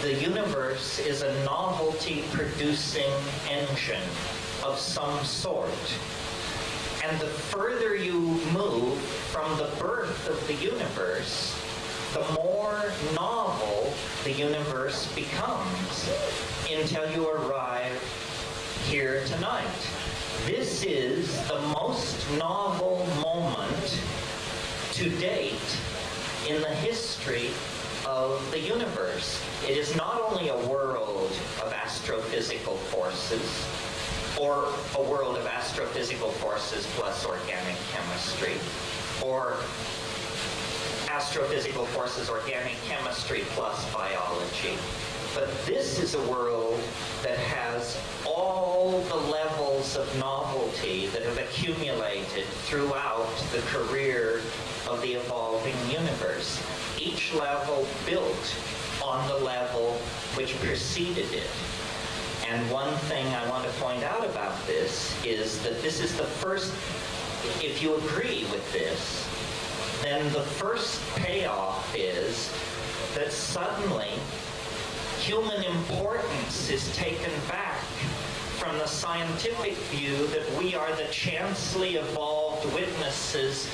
the universe is a novelty-producing engine of some sort. And the further you move from the birth of the universe, the more novel the universe becomes until you arrive here tonight. This is the most novel moment to date in the history of the universe. It is not only a world of astrophysical forces, or a world of astrophysical forces plus organic chemistry, or astrophysical forces, organic chemistry plus biology. But this is a world that has all the levels of novelty that have accumulated throughout the career of the evolving universe. Each level built on the level which preceded it. And one thing I want to point out about this is that this is the first, if you agree with this, then the first payoff is that suddenly human importance is taken back from the scientific view that we are the chancely evolved witnesses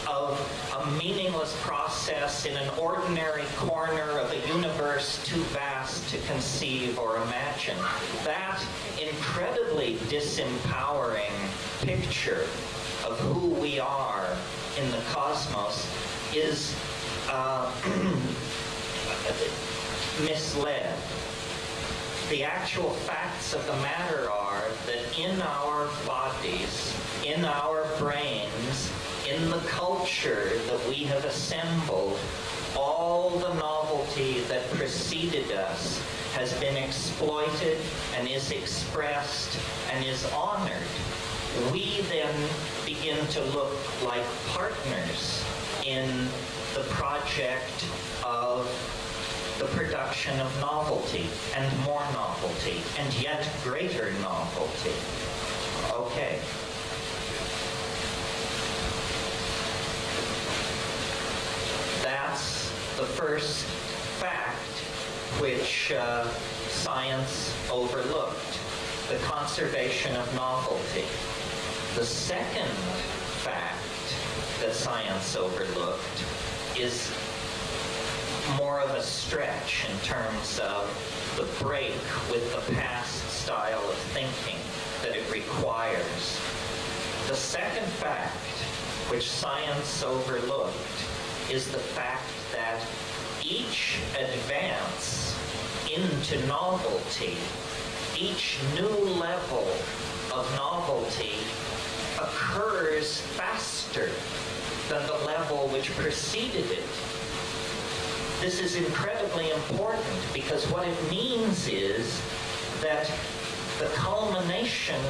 of a meaningless process in an ordinary corner of a universe too vast to conceive or imagine. That incredibly disempowering picture of who we are in the cosmos is misled. The actual facts of the matter are that in our bodies, in our brains, in the culture that we have assembled, all the novelty that preceded us has been exploited and is expressed and is honored. We then begin to look like partners in the project of the production of novelty and more novelty and yet greater novelty. Okay. That's the first fact which science overlooked, the conservation of novelty. The second fact that science overlooked is more of a stretch in terms of the break with the past style of thinking that it requires. The second fact which science overlooked is the fact that each advance into novelty, each new level of novelty occurs faster than the level which preceded it. This is incredibly important because what it means is that the culmination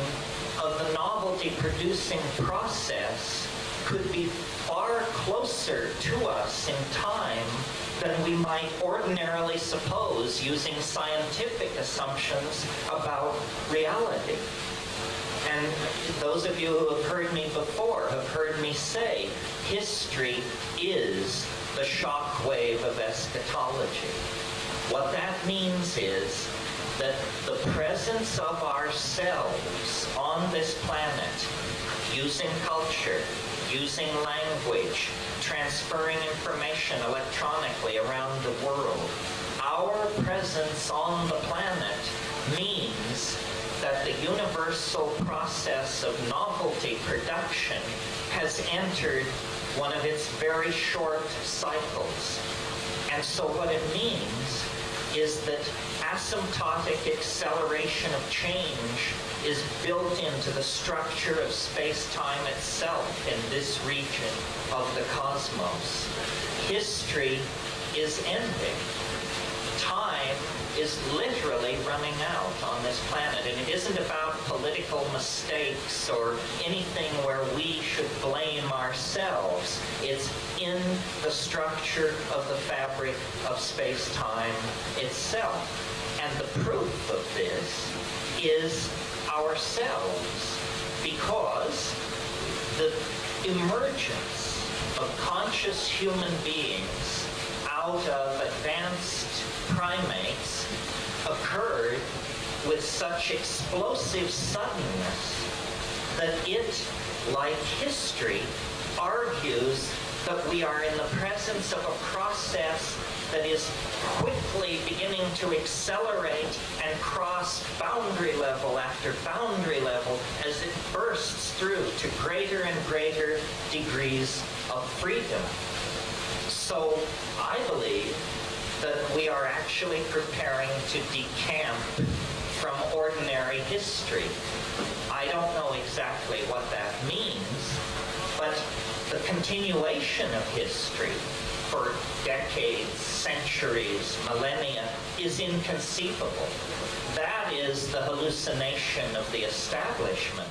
of the novelty-producing process could be far closer to us in time than we might ordinarily suppose using scientific assumptions about reality. And those of you who have heard me before have heard me say, history is the shock wave of eschatology. What that means is that the presence of ourselves on this planet, using culture, using language, transferring information electronically around the world, our presence on the planet means that the universal process of novelty production has entered one of its very short cycles. And so what it means is that asymptotic acceleration of change is built into the structure of space-time itself in this region of the cosmos. History is ending. Time is literally running out on this planet, and it isn't about political mistakes or anything where we should blame ourselves. It's in the structure of the fabric of space-time itself. And the proof of this is ourselves, because the emergence of conscious human beings out of advanced primates occurred with such explosive suddenness that it, like history, argues that we are in the presence of a process that is quickly beginning to accelerate and cross boundary level after boundary level as it bursts through to greater and greater degrees of freedom. So I believe that we are actually preparing to decamp from ordinary history. I don't know exactly what that means, but the continuation of history for decades, centuries, millennia is inconceivable. That is the hallucination of the establishment.